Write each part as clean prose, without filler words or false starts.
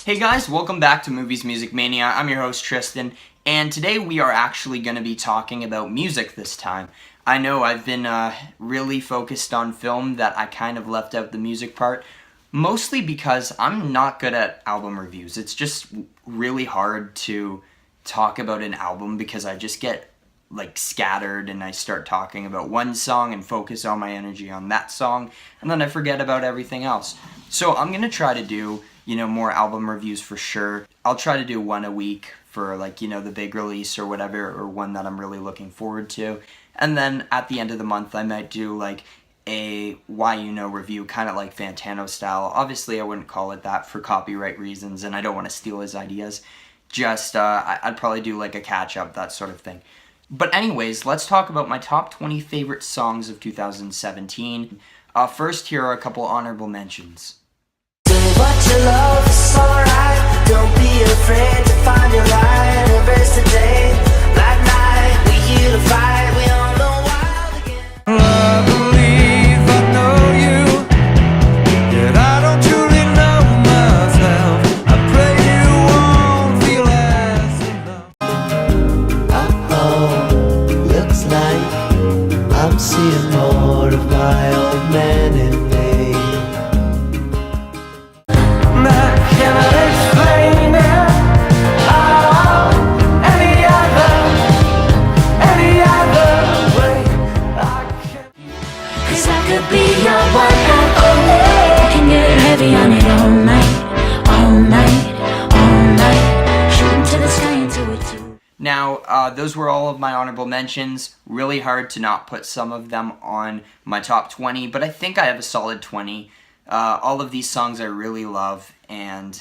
Hey guys, welcome back to Movies Music Mania. I'm your host Tristan, and today we are actually going to be talking about music this time. I know I've been really focused on film that I kind of left out the music part, mostly because I'm not good at album reviews. It's just really hard to talk about an album because I just get like scattered and I start talking about one song and focus all my energy on that song, and then I forget about everything else. So I'm going to try to do more album reviews for sure. I'll try to do one a week for the big release or whatever, or one that I'm really looking forward to. And then at the end of the month, I might do like a review, kind of like Fantano style. Obviously, I wouldn't call it that for copyright reasons, and I don't want to steal his ideas. Just, I'd probably do like a catch-up, that sort of thing. But anyways, let's talk about my top 20 favorite songs of 2017. First, here are a couple honorable mentions. But your love is alright. Don't be afraid to find your light. Embrace the day, black night. We here to fight. We on the wild again. I believe I know you, yet I don't truly know myself. I pray you won't feel as enough. Looks like I'm seeing more of my old man in me. Now, those were all of my honorable mentions. Really hard to not put some of them on my top 20, but I think I have a solid 20. All of these songs I really love, and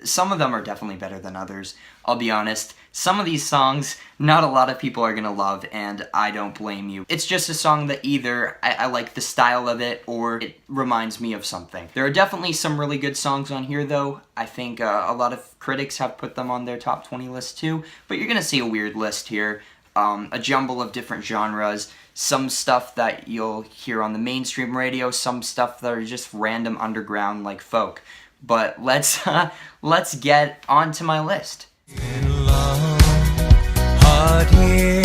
some of them are definitely better than others. I'll be honest, some of these songs, not a lot of people are gonna love, and I don't blame you. It's just a song that either I like the style of it, or it reminds me of something. There are definitely some really good songs on here, though. I think a lot of critics have put them on their top 20 list too, but you're gonna see a weird list here. A jumble of different genres, some stuff that you'll hear on the mainstream radio, some stuff that are just random underground like folk. But let's get on to my list. Been a long, hard year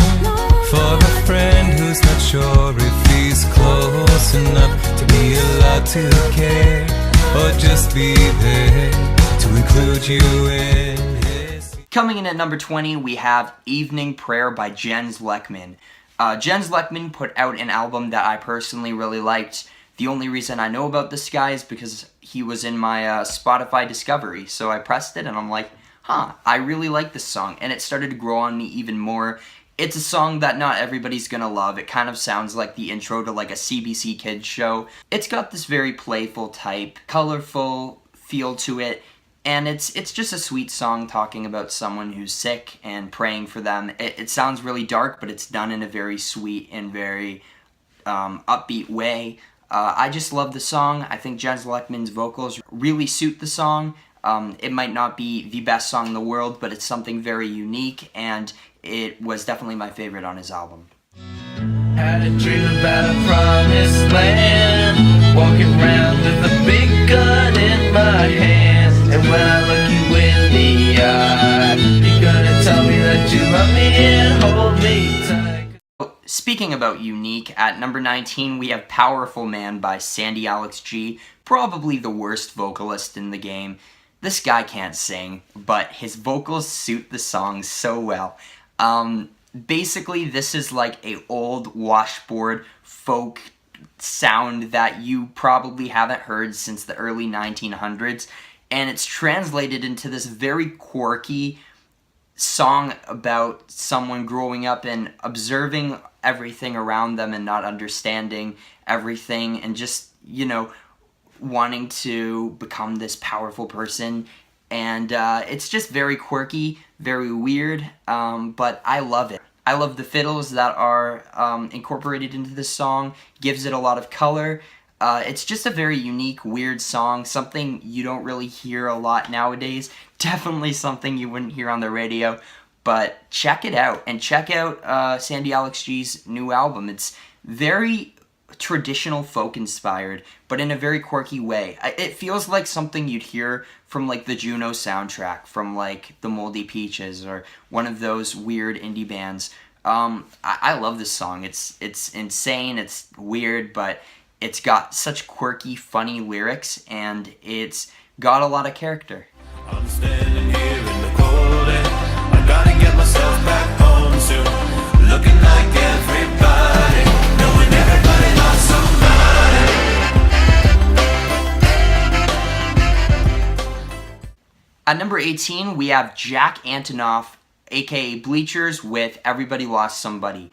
for a friend who's not sure if he's close enough to be allowed to care, or just be there to include you in his. Coming in at number 20, we have Evening Prayer by Jens Luckman. Jens Luckman put out an album that I personally really liked. The only reason I know about this guy is because he was in my Spotify discovery, so I pressed it and I'm like, I really like this song, and it started to grow on me even more. It's a song that not everybody's gonna love. It kind of sounds like the intro to like a CBC Kids show. It's got this very playful type, colorful feel to it, and it's just a sweet song talking about someone who's sick and praying for them. It sounds really dark, but it's done in a very sweet and very upbeat way. I just love the song. I think Jens Luckman's vocals really suit the song. It might not be the best song in the world, but it's something very unique, and it was definitely my favorite on his album. Had a dream about a promised land, walking around with a big gun in my hand. And when I look you in the eye, you're gonna tell me that you love me and hold me tight. Speaking about unique, at number 19 we have Powerful Man by Sandy Alex G, probably the worst vocalist in the game. This guy can't sing, but his vocals suit the song so well. Basically, this is like a old washboard folk sound that you probably haven't heard since the early 1900s, and it's translated into this very quirky song about someone growing up and observing everything around them and not understanding everything, and just, wanting to become this powerful person. And it's just very quirky, very weird, but I love it. I love the fiddles that are incorporated into this song. Gives it a lot of color. It's just a very unique, weird song, something you don't really hear a lot nowadays. Definitely something you wouldn't hear on the radio, but check it out, and check out Sandy Alex G's new album. It's very traditional folk inspired, but in a very quirky way. It feels like something you'd hear from like the Juno soundtrack, from like the Moldy Peaches, or one of those weird indie bands. I love this song. It's insane, it's weird, but it's got such quirky, funny lyrics, and it's got a lot of character. I'm standing here in the cold air. I gotta get myself back home soon. Looking like everybody, knowing everybody loves somebody. At number 18, we have Jack Antonoff, aka Bleachers, with Everybody Lost Somebody.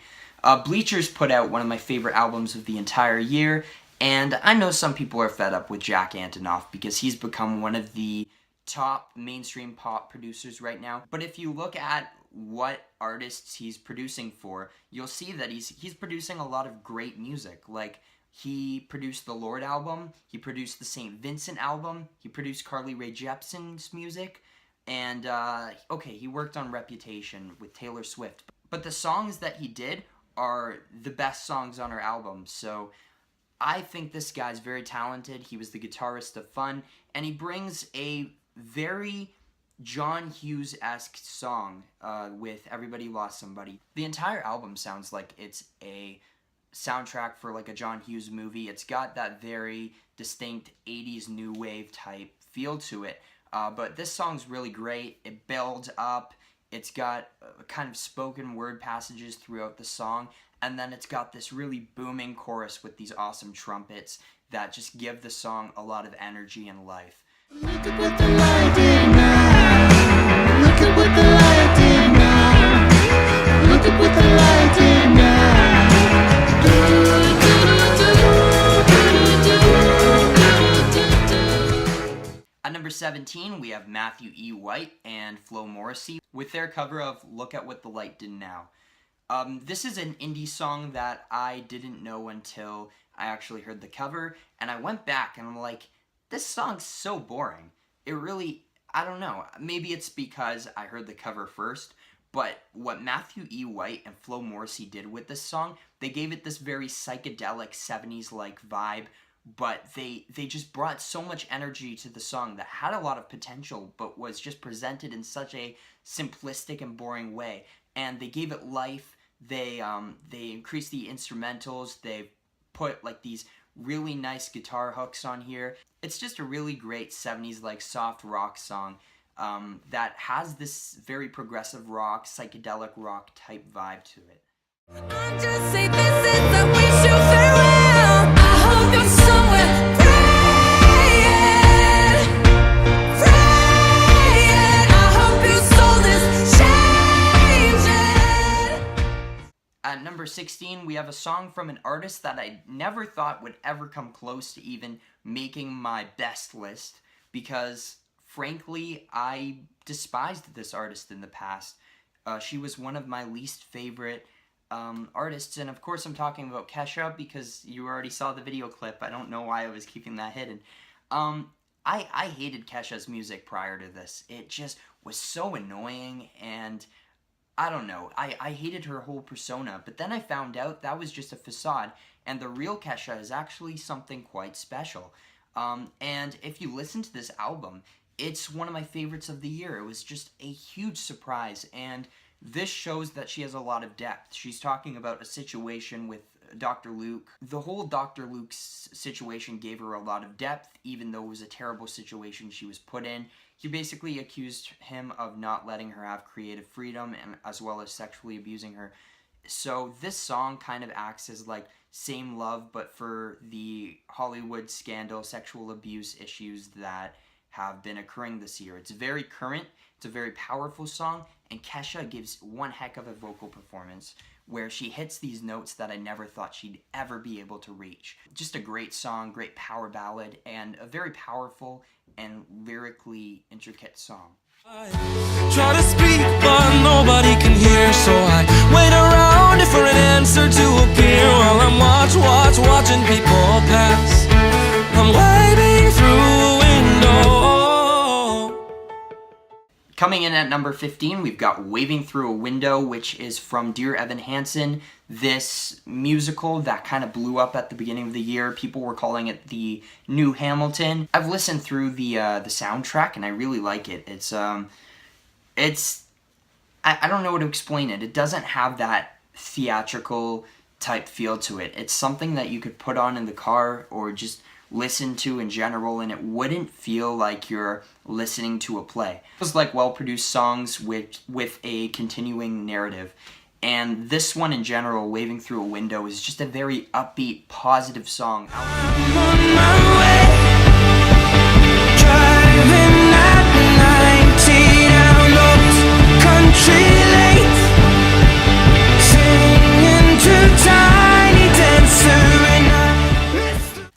Bleachers put out one of my favorite albums of the entire year, and I know some people are fed up with Jack Antonoff because he's become one of the top mainstream pop producers right now. But if you look at what artists he's producing for, you'll see that he's producing a lot of great music. Like, he produced the Lorde album, he produced the St. Vincent album, he produced Carly Rae Jepsen's music, and okay, he worked on Reputation with Taylor Swift. But the songs that he did are the best songs on her album, so I think this guy's very talented. He was the guitarist of Fun, and he brings a very John Hughes-esque song with Everybody Lost Somebody. The entire album sounds like it's a soundtrack for like a John Hughes movie. It's got that very distinct 80s new wave type feel to it, but this song's really great. It builds up. It's got kind of spoken word passages throughout the song, and then it's got this really booming chorus with these awesome trumpets that just give the song a lot of energy and life. Look at what the light did now. Look at what the light did now. Look at what the light did now. At number 17, we have Matthew E. White and Flo Morrissey with their cover of Look at What the Light Did Now. This is an indie song that I didn't know until I actually heard the cover, and I went back and I'm like, this song's so boring. It really, I don't know, maybe it's because I heard the cover first, but what Matthew E. White and Flo Morrissey did with this song, they gave it this very psychedelic 70s-like vibe, but they just brought so much energy to the song that had a lot of potential, but was just presented in such a simplistic and boring way. And they gave it life. They increased the instrumentals. They put like these really nice guitar hooks on here. It's just a really great 70s like soft rock song that has this very progressive rock, psychedelic rock type vibe to it. I just say this is a wish you farewell. I hope you're somewhere praying, praying. I hope your soul is changing. At number 16, we have a song from an artist that I never thought would ever come close to even making my best list, because frankly, I despised this artist in the past. She was one of my least favorite artists, and of course I'm talking about Kesha, because you already saw the video clip. I don't know why I was keeping that hidden. I hated Kesha's music prior to this. It just was so annoying, and I don't know, I hated her whole persona, but then I found out that was just a facade, and the real Kesha is actually something quite special. And if you listen to this album, it's one of my favorites of the year. It was just a huge surprise, and this shows that she has a lot of depth. She's talking about a situation with Dr. Luke. The whole Dr. Luke's situation gave her a lot of depth, even though it was a terrible situation she was put in. He basically accused him of not letting her have creative freedom, and as well as sexually abusing her. So this song kind of acts as like Same Love, but for the Hollywood scandal, sexual abuse issues that have been occurring this year. It's very current, it's a very powerful song, and Kesha gives one heck of a vocal performance where she hits these notes that I never thought she'd ever be able to reach. Just a great song, great power ballad, and a very powerful and lyrically intricate song. Try to speak, but nobody can hear, so I wait around for an answer to appear while I'm watching people pass. I'm waiting through a window. Coming in at number 15, we've got Waving Through a Window, which is from Dear Evan Hansen, this musical that kind of blew up at the beginning of the year. People were calling it the new Hamilton. I've listened through the soundtrack, and I really like it. I don't know how to explain it. It doesn't have that theatrical type feel to it. It's something that you could put on in the car or just listen to in general, and it wouldn't feel like you're listening to a play. It was like well-produced songs with a continuing narrative. And this one in general, Waving Through a Window, is just a very upbeat, positive song.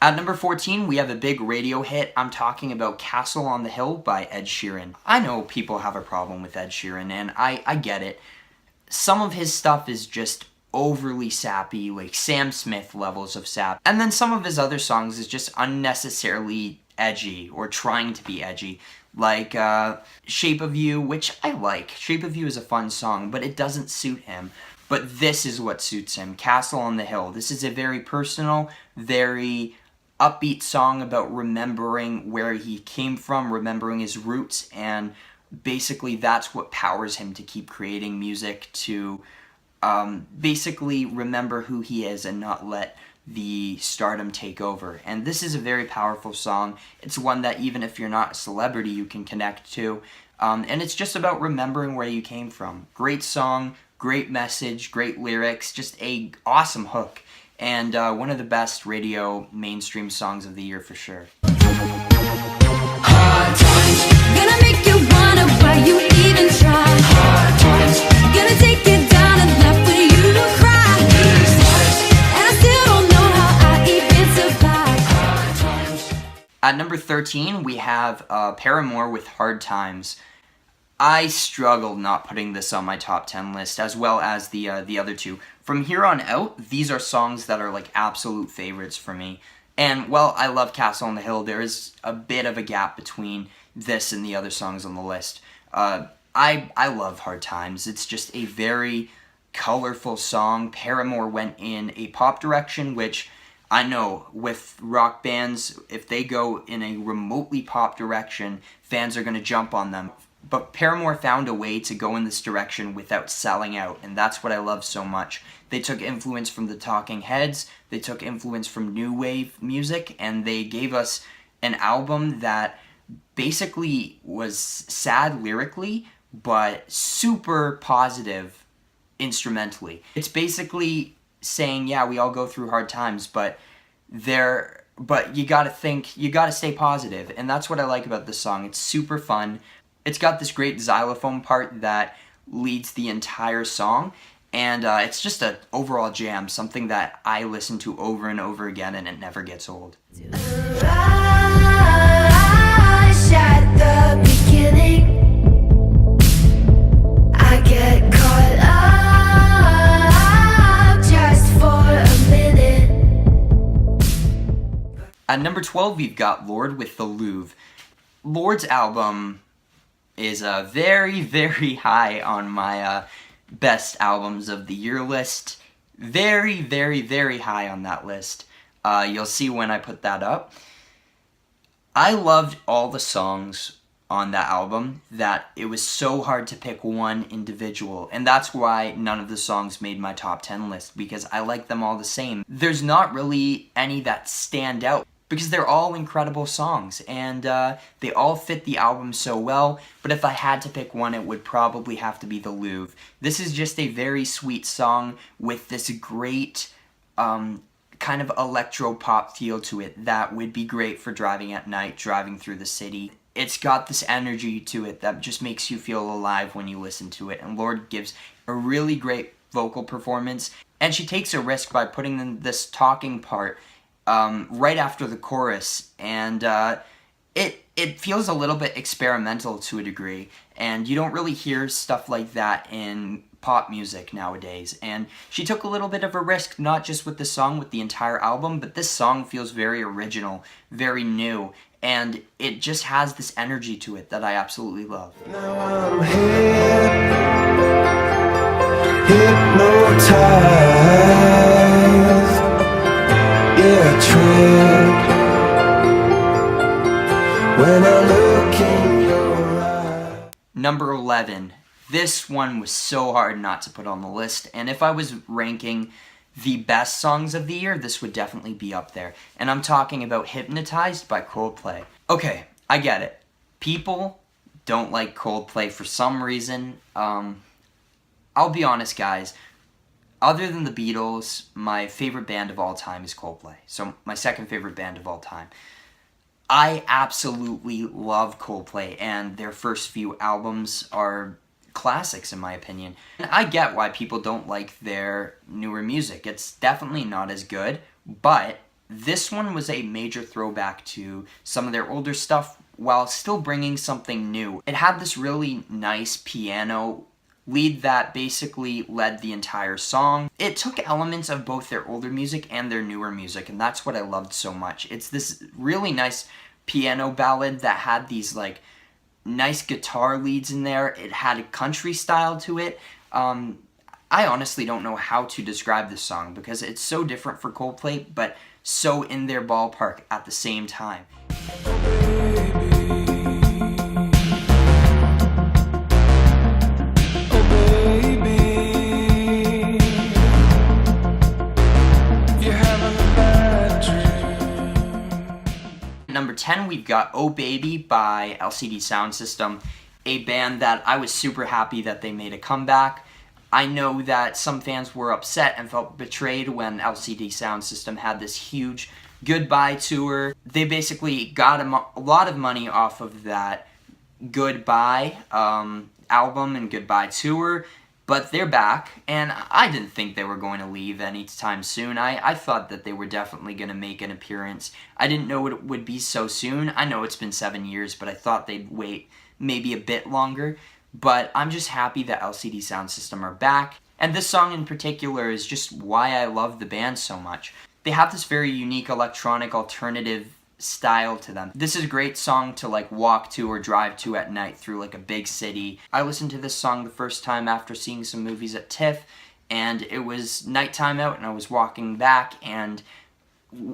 At number 14, we have a big radio hit. I'm talking about Castle on the Hill by Ed Sheeran. I know people have a problem with Ed Sheeran, and I get it. Some of his stuff is just overly sappy, like Sam Smith levels of sap. And then some of his other songs is just unnecessarily edgy, or trying to be edgy. Like Shape of You, which I like. Shape of You is a fun song, but it doesn't suit him. But this is what suits him. Castle on the Hill. This is a very personal, very upbeat song about remembering where he came from, remembering his roots, and basically that's what powers him to keep creating music, to basically remember who he is and not let the stardom take over. And this is a very powerful song. It's one that even if you're not a celebrity, you can connect to. And it's just about remembering where you came from. Great song, great message, great lyrics, just a awesome hook. And one of the best radio mainstream songs of the year for sure. Hard times, Gonna make you wonder why you even try. hard times, Gonna take you down and left for you to cry. And I still don't know how I even survive. hard times. At number 13, we have Paramore with Hard Times. I struggled not putting this on my top 10 list, as well as the other two. From here on out, these are songs that are like absolute favorites for me. And, well, I love Castle on the Hill. There is a bit of a gap between this and the other songs on the list. I love Hard Times. It's just a very colorful song. Paramore went in a pop direction, which I know with rock bands, if they go in a remotely pop direction, fans are going to jump on them. But Paramore found a way to go in this direction without selling out, and that's what I love so much. They took influence from the Talking Heads, they took influence from new wave music, and they gave us an album that basically was sad lyrically, but super positive instrumentally. It's basically saying, yeah, we all go through hard times, but you gotta stay positive, and that's what I like about this song. It's super fun. It's got this great xylophone part that leads the entire song, and it's just an overall jam, something that I listen to over and over again, and it never gets old. Rush at the beginning. I get caught up just for a minute. At number 12, we've got Lorde with the Louvre. Lorde's album is very, very high on my best albums of the year list. Very, very, very high on that list. You'll see when I put that up. I loved all the songs on that album that it was so hard to pick one individual, and that's why none of the songs made my top 10 list, because I like them all the same. There's not really any that stand out, because they're all incredible songs, and they all fit the album so well, but if I had to pick one, it would probably have to be The Louvre. This is just a very sweet song with this great kind of electro-pop feel to it that would be great for driving at night, driving through the city. It's got this energy to it that just makes you feel alive when you listen to it, and Lorde gives a really great vocal performance, and she takes a risk by putting in this talking part right after the chorus, and it feels a little bit experimental to a degree, and you don't really hear stuff like that in pop music nowadays, and she took a little bit of a risk, not just with this song, with the entire album, but this song feels very original, very new, and it just has this energy to it that I absolutely love. Now I'm hypnotized, yeah, tripped when I look in your eyes. Number 11. This one was so hard not to put on the list, and if I was ranking the best songs of the year, this would definitely be up there. And I'm talking about Hypnotized by Coldplay. Okay, I get it. People don't like Coldplay for some reason. I'll be honest, guys. Other than the Beatles, my favorite band of all time is Coldplay. So my second favorite band of all time. I absolutely love Coldplay, and their first few albums are classics in my opinion. And I get why people don't like their newer music. It's definitely not as good, but this one was a major throwback to some of their older stuff while still bringing something new. It had this really nice piano lead that basically led the entire song. It took elements of both their older music and their newer music, and that's what I loved so much. It's this really nice piano ballad that had these like nice guitar leads in there. It had a country style to it. I honestly don't know how to describe this song because it's so different for Coldplay, but so in their ballpark at the same time. Number 10, we've got Oh Baby by LCD Soundsystem, a band that I was super happy that they made a comeback. I know that some fans were upset and felt betrayed when LCD Soundsystem had this huge goodbye tour. They basically got a lot of money off of that Goodbye album and Goodbye tour, but they're back, and I didn't think they were going to leave anytime soon. I thought that they were definitely going to make an appearance. I didn't know it would be so soon. I know it's been 7 years, but I thought they'd wait maybe a bit longer. But I'm just happy that LCD Soundsystem are back, and this song in particular is just why I love the band so much. They have this very unique electronic alternative style to them. This is a great song to like walk to or drive to at night through like a big city. I listened to this song the first time after seeing some movies at TIFF, and it was nighttime out and I was walking back, and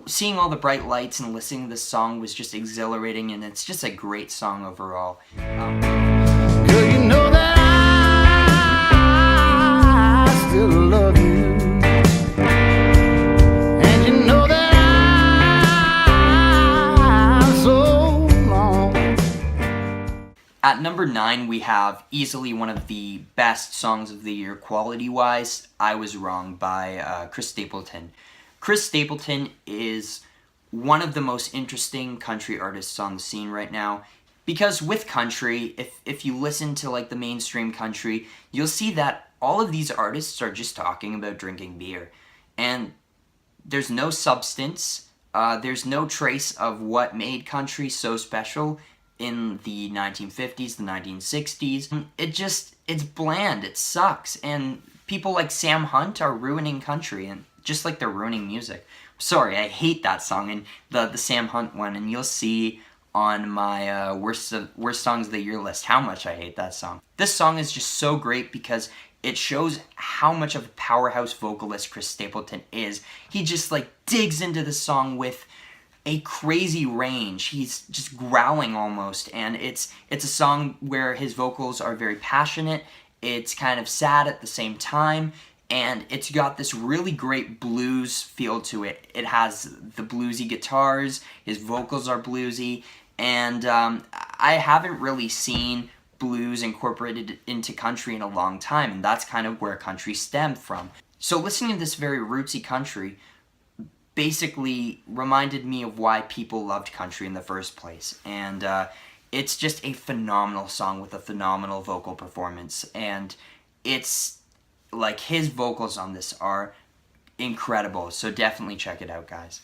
seeing all the bright lights and listening to this song was just exhilarating, and it's just a great song overall. Girl, you know that I still love you, and you know that I'm so long. At number 9, we have easily one of the best songs of the year quality-wise, I Was Wrong by Chris Stapleton. Chris Stapleton is one of the most interesting country artists on the scene right now. Because with country, if you listen to like the mainstream country, you'll see that all of these artists are just talking about drinking beer. And there's no substance, there's no trace of what made country so special in the 1950s, the 1960s. It's bland, it sucks, and people like Sam Hunt are ruining country, and just like they're ruining music. Sorry, I hate that song, and the Sam Hunt one, and you'll see on my worst songs of the year list how much I hate that song. This song is just so great because it shows how much of a powerhouse vocalist Chris Stapleton is. He just like digs into the song with a crazy range. He's just growling almost, and it's a song where his vocals are very passionate. It's kind of sad at the same time, and it's got this really great blues feel to it. It has the bluesy guitars, his vocals are bluesy, and I haven't really seen blues incorporated into country in a long time, and that's kind of where country stemmed from. So listening to this very rootsy country basically reminded me of why people loved country in the first place, and it's just a phenomenal song with a phenomenal vocal performance, and it's like his vocals on this are incredible, so definitely check it out, guys.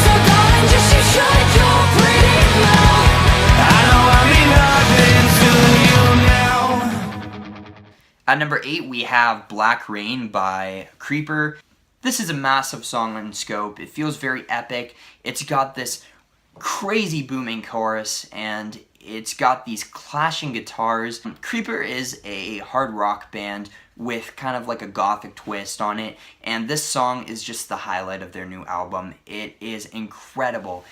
So darling, just you shut your pretty At number 8, we have Black Rain by Creeper. This is a massive song in scope. It feels very epic. It's got this crazy booming chorus, and it's got these clashing guitars. Creeper is a hard rock band with kind of like a gothic twist on it, and this song is just the highlight of their new album. It is incredible.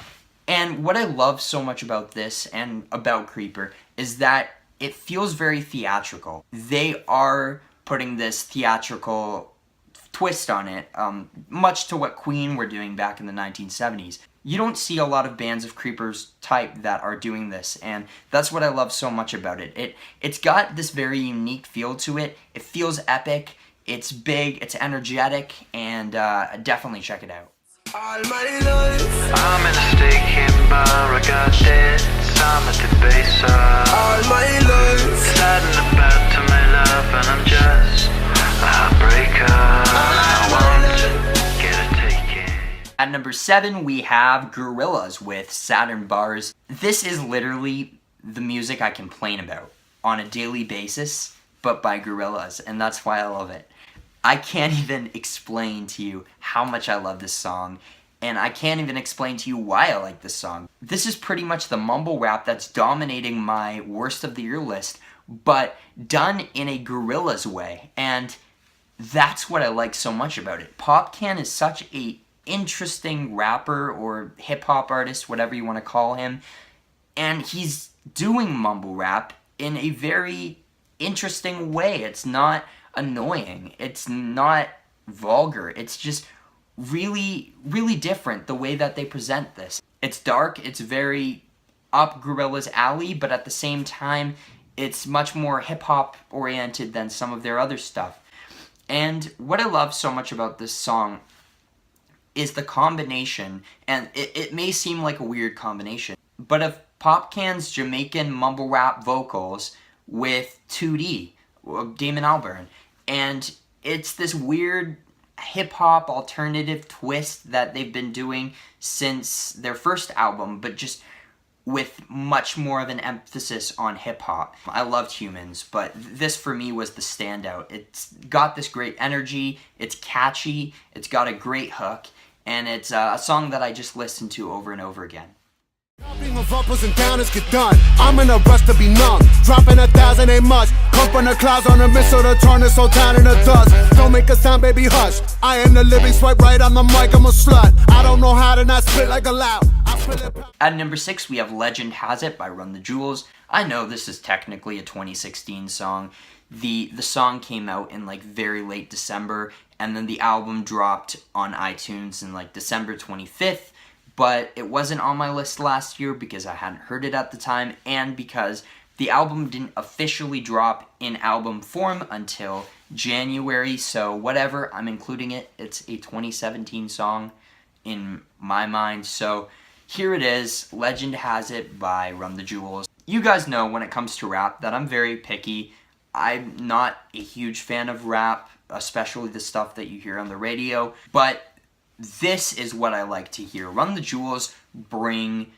And what I love so much about this and about Creeper is that it feels very theatrical. They are putting this theatrical twist on it, much to what Queen were doing back in the 1970s. You don't see a lot of bands of Creeper's type that are doing this, and that's what I love so much about it. It's got this very unique feel to it. It feels epic, it's big, it's energetic, and definitely check it out. All my life, I'm in a steak-in bar, I got debts, I'm a debaser. all my life, Sliding about to my love, and I'm just a heartbreaker. I want to get a ticket. At number 7, we have Gorillaz with Saturn Bars. This is literally the music I complain about on a daily basis, but by Gorillaz, and that's why I love it. I can't even explain to you how much I love this song, and I can't even explain to you why I like this song. This is pretty much the mumble rap that's dominating my worst of the year list, but done in a Gorillaz way, and that's what I like so much about it. Popcan is such a interesting rapper or hip-hop artist, whatever you want to call him, and he's doing mumble rap in a very interesting way. It's not annoying, it's not vulgar, it's just really, really different the way that they present this. It's dark, it's very up Gorillaz' alley, but at the same time, it's much more hip-hop oriented than some of their other stuff. And what I love so much about this song is the combination, and it may seem like a weird combination, but of Popcan's Jamaican mumble rap vocals with 2D, Damon Albarn, and it's this weird hip-hop alternative twist that they've been doing since their first album, but just with much more of an emphasis on hip-hop. I loved Humans, but this for me was the standout. It's got this great energy, it's catchy, it's got a great hook, and it's a song that I just listen to over and over again. Dropping of uppers and downers get done. I'm in a rush to be numb. Dropping 1,000 ain't much. Come from the clouds on a missile to turn it so down in the dust. Don't make a sound, baby, hush. I am the living swipe right on the mic, I'm a slut. I don't know how to not spit like a loud. At number 6, we have Legend Has It by Run the Jewels. I know this is technically a 2016 song. The song came out in like very late December, and then the album dropped on iTunes in like December 25th. But it wasn't on my list last year because I hadn't heard it at the time, and because the album didn't officially drop in album form until January, so whatever, I'm including it. It's a 2017 song in my mind, so here it is, Legend Has It by Run the Jewels. You guys know when it comes to rap that I'm very picky. I'm not a huge fan of rap, especially the stuff that you hear on the radio, but this is what I like to hear. Run the Jewels bring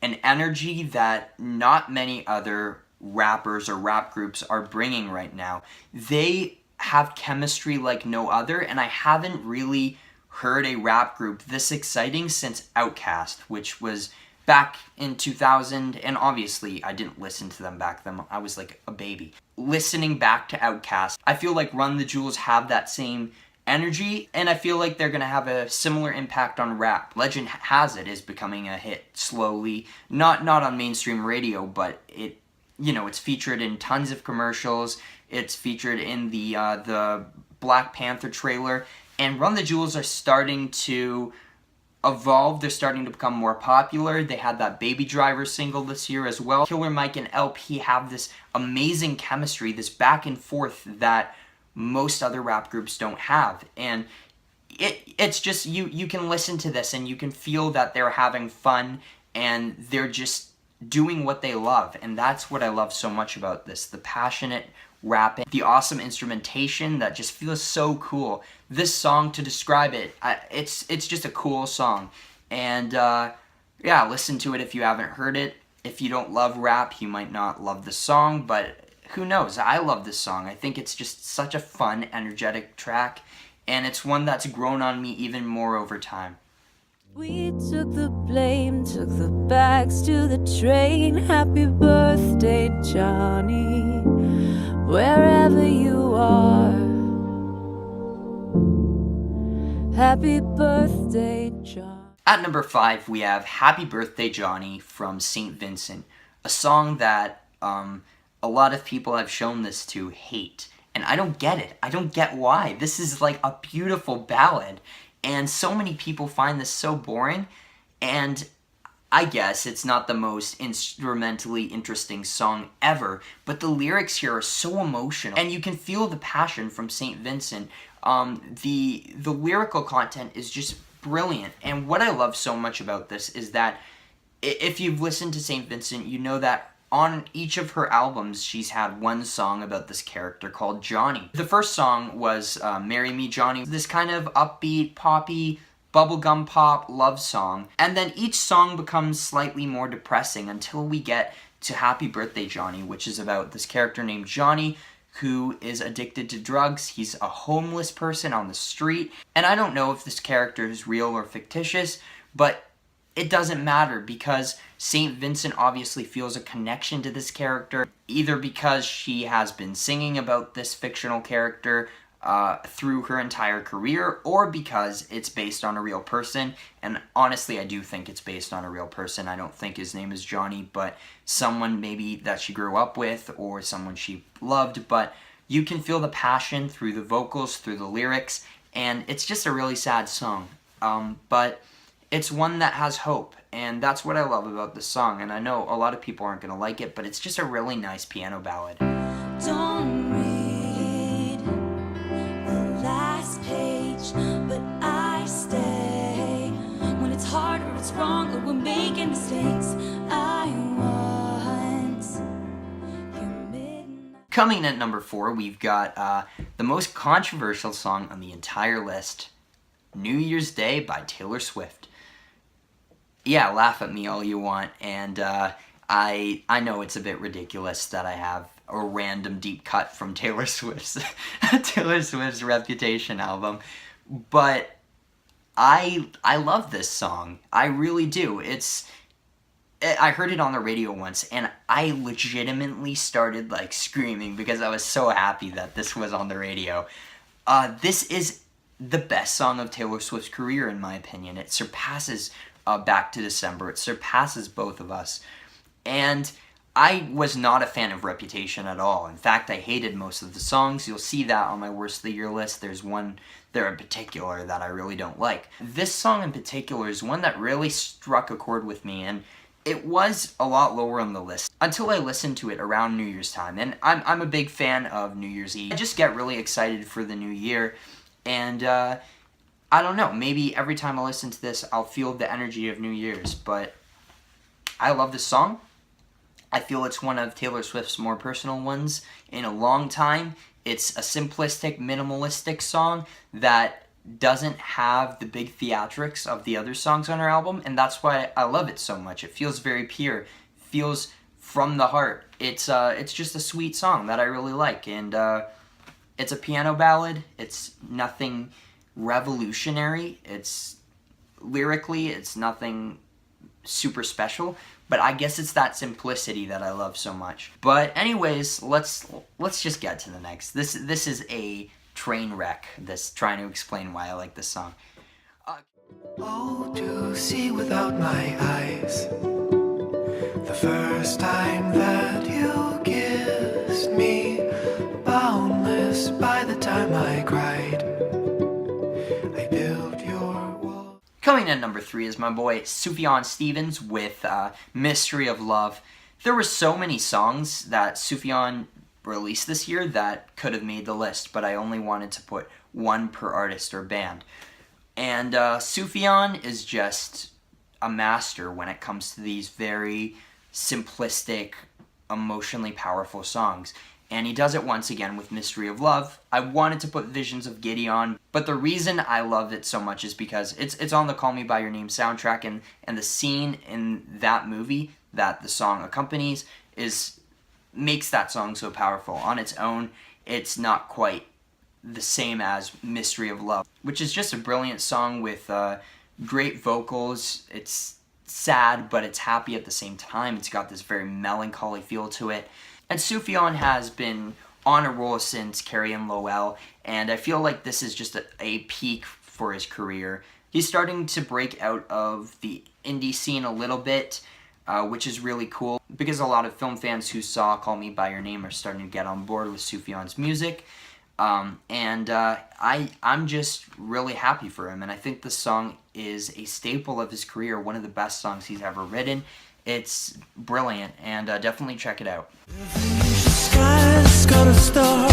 an energy that not many other rappers or rap groups are bringing right now. They have chemistry like no other, and I haven't really heard a rap group this exciting since Outkast, which was back in 2000, and obviously I didn't listen to them back then. I was like a baby. Listening back to Outkast, I feel like Run the Jewels have that same energy, and I feel like they're gonna have a similar impact on rap. Legend Has It is becoming a hit slowly, not on mainstream radio, but it's featured in tons of commercials. It's featured in the Black Panther trailer, and Run the Jewels are starting to evolve. They're starting to become more popular. They had that Baby Driver single this year as well. Killer Mike and LP have this amazing chemistry, this back and forth that most other rap groups don't have, and it's just you can listen to this and you can feel that they're having fun and they're just doing what they love, and that's what I love so much about this. The passionate rapping, the awesome instrumentation that just feels so cool. This song, to describe it, it's just a cool song, and yeah, listen to it if you haven't heard it. If you don't love rap, you might not love the song, but who knows? I love this song. I think it's just such a fun, energetic track, and it's one that's grown on me even more over time. We took the blame, took the bags to the train. Happy birthday, Johnny, wherever you are. Happy birthday, Johnny. At number 5, we have Happy Birthday, Johnny from St. Vincent, a song that a lot of people I've shown this to hate. And I don't get it. I don't get why. This is like a beautiful ballad. And so many people find this so boring. And I guess it's not the most instrumentally interesting song ever. But the lyrics here are so emotional. And you can feel the passion from St. Vincent. The lyrical content is just brilliant. And what I love so much about this is that if you've listened to St. Vincent, you know that on each of her albums, she's had one song about this character called Johnny. The first song was Marry Me, Johnny, this kind of upbeat, poppy, bubblegum pop love song. And then each song becomes slightly more depressing until we get to Happy Birthday, Johnny, which is about this character named Johnny who is addicted to drugs. He's a homeless person on the street. And I don't know if this character is real or fictitious, but it doesn't matter because St. Vincent obviously feels a connection to this character, either because she has been singing about this fictional character through her entire career, or because it's based on a real person. And honestly, I do think it's based on a real person. I don't think his name is Johnny, but someone maybe that she grew up with or someone she loved. But you can feel the passion through the vocals, through the lyrics, and it's just a really sad song. But it's one that has hope, and that's what I love about this song. And I know a lot of people aren't going to like it, but it's just a really nice piano ballad. Don't read the last page, but I stay. When it's hard or it's wrong or we're making mistakes, I want your midnight. Coming at number 4, we've got the most controversial song on the entire list, New Year's Day by Taylor Swift. Yeah, laugh at me all you want, and I know it's a bit ridiculous that I have a random deep cut from Taylor Swift's Reputation album, but I love this song. I really do. I heard it on the radio once, and I legitimately started like screaming because I was so happy that this was on the radio. This is the best song of Taylor Swift's career, in my opinion. It surpasses Back to December. It surpasses both of us. And I was not a fan of Reputation at all. In fact, I hated most of the songs. You'll see that on my worst of the year list. There's one there in particular that I really don't like. This song in particular is one that really struck a chord with me, and it was a lot lower on the list until I listened to it around New Year's time. And I'm a big fan of New Year's Eve. I just get really excited for the new year, and I don't know, maybe every time I listen to this, I'll feel the energy of New Year's, but I love this song. I feel it's one of Taylor Swift's more personal ones in a long time. It's a simplistic, minimalistic song that doesn't have the big theatrics of the other songs on her album, and that's why I love it so much. It feels very pure, feels from the heart. It's just a sweet song that I really like, and it's a piano ballad. It's nothing revolutionary. It's lyrically, it's nothing super special, but I guess it's that simplicity that I love so much. But anyways, let's just get to the next. This is a train wreck. This trying to explain why I like this song. Oh, to see without my eyes, the first time that you kissed me, boundless by the time I cried. I built your wall. Coming in number 3 is my boy Sufjan Stevens with Mystery of Love. There were so many songs that Sufjan released this year that could have made the list, but I only wanted to put one per artist or band. And Sufjan is just a master when it comes to these very simplistic, emotionally powerful songs. And he does it once again with Mystery of Love. I wanted to put Visions of Gideon, but the reason I love it so much is because it's on the Call Me By Your Name soundtrack, and the scene in that movie that the song accompanies is makes that song so powerful. On its own, it's not quite the same as Mystery of Love, which is just a brilliant song with great vocals. It's sad, but it's happy at the same time. It's got this very melancholy feel to it. And Sufjan has been on a roll since Carrie and Lowell, and I feel like this is just a peak for his career. He's starting to break out of the indie scene a little bit, which is really cool, because a lot of film fans who saw Call Me By Your Name are starting to get on board with Sufjan's music. I'm just really happy for him, and I think this song is a staple of his career, one of the best songs he's ever written. It's brilliant, and definitely check it out. Sky's got a star,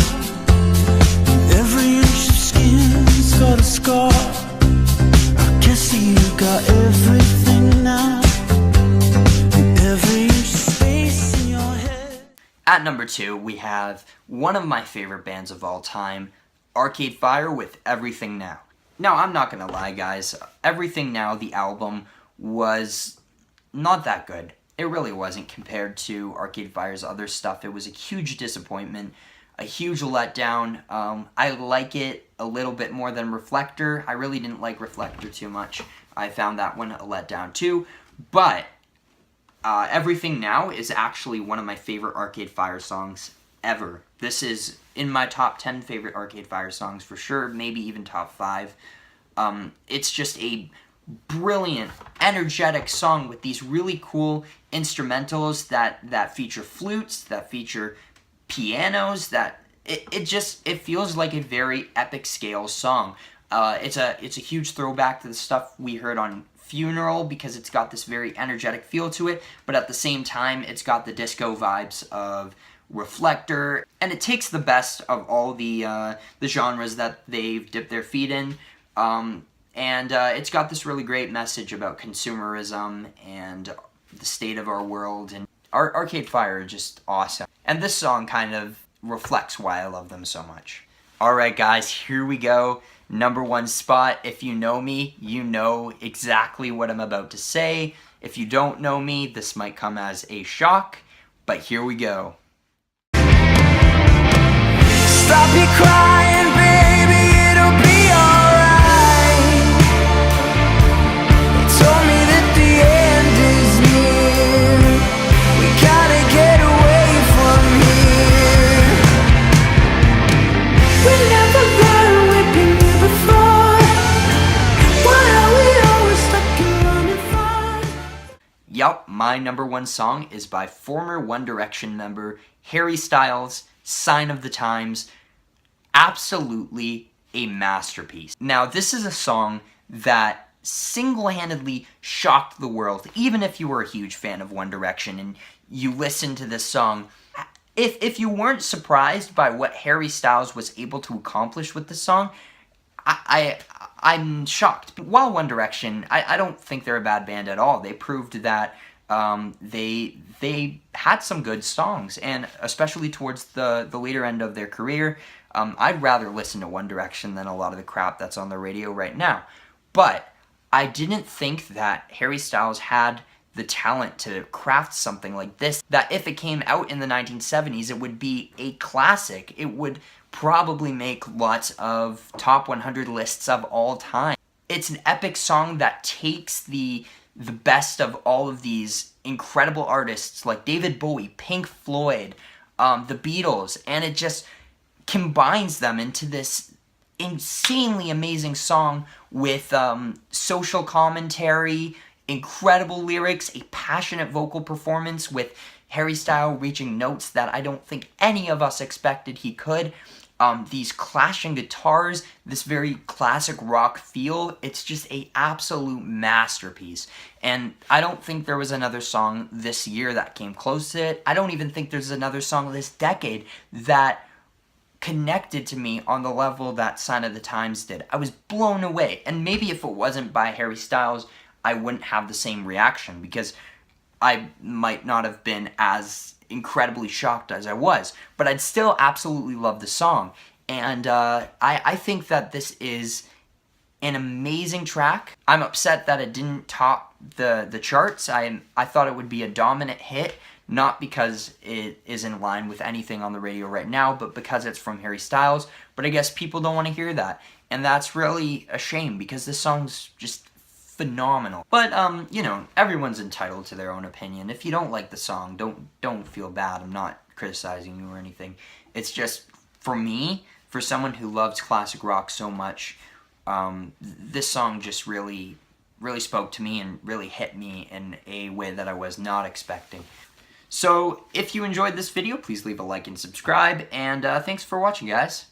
every inch of skin's got a scar. I guess you got everything now, every inch of space in your head. At number 2, we have one of my favorite bands of all time, Arcade Fire with Everything Now. Now, I'm not gonna lie, guys, Everything Now, the album, was not that good. It really wasn't compared to Arcade Fire's other stuff. It was a huge disappointment, a huge letdown. I like it a little bit more than Reflector. I really didn't like Reflector too much. I found that one a letdown too. But Everything Now is actually one of my favorite Arcade Fire songs ever. This is in my top 10 favorite Arcade Fire songs for sure, maybe even top 5. It's just a brilliant, energetic song with these really cool instrumentals that feature flutes, that feature pianos, that it feels like a very epic scale song. It's a huge throwback to the stuff we heard on Funeral, because it's got this very energetic feel to it, but at the same time it's got the disco vibes of Reflector, and it takes the best of all the genres that they've dipped their feet in. And it's got this really great message about consumerism and the state of our world, and Arcade Fire are just awesome. And this song kind of reflects why I love them so much. Alright guys, here we go. Number 1 spot. If you know me, you know exactly what I'm about to say. If you don't know me, this might come as a shock, but here we go. Stop your crying, baby, it'll be alright. They told me that the end is near. We gotta get away from here. We never learned we've been here before. Why are we always stuck in running far? Yup, my number 1 song is by former One Direction member Harry Styles, Sign of the Times. Absolutely a masterpiece. Now, this is a song that single-handedly shocked the world. Even if you were a huge fan of One Direction and you listened to this song, if you weren't surprised by what Harry Styles was able to accomplish with this song, I'm shocked. While One Direction, I don't think they're a bad band at all. They proved that they had some good songs, and especially towards the later end of their career, I'd rather listen to One Direction than a lot of the crap that's on the radio right now. But I didn't think that Harry Styles had the talent to craft something like this, that if it came out in the 1970s, it would be a classic. It would probably make lots of top 100 lists of all time. It's an epic song that takes the best of all of these incredible artists like David Bowie, Pink Floyd, the Beatles, and it just combines them into this insanely amazing song with social commentary, incredible lyrics, a passionate vocal performance with Harry Styles reaching notes that I don't think any of us expected he could. These clashing guitars, this very classic rock feel, it's just an absolute masterpiece. And I don't think there was another song this year that came close to it. I don't even think there's another song this decade that connected to me on the level that Sign of the Times did. I was blown away. And maybe if it wasn't by Harry Styles, I wouldn't have the same reaction, because I might not have been as incredibly shocked as I was, but I'd still absolutely love the song. And I think that this is an amazing track. I'm upset that it didn't top the charts. I thought it would be a dominant hit, not because it is in line with anything on the radio right now, but because it's from Harry Styles. But I guess people don't want to hear that, and that's really a shame because this song's just phenomenal. But you know, everyone's entitled to their own opinion. If you don't like the song, don't feel bad. I'm not criticizing you or anything. It's just, for me, for someone who loves classic rock so much, this song just really spoke to me and really hit me in a way that I was not expecting. So if you enjoyed this video, please leave a like and subscribe, and thanks for watching, guys.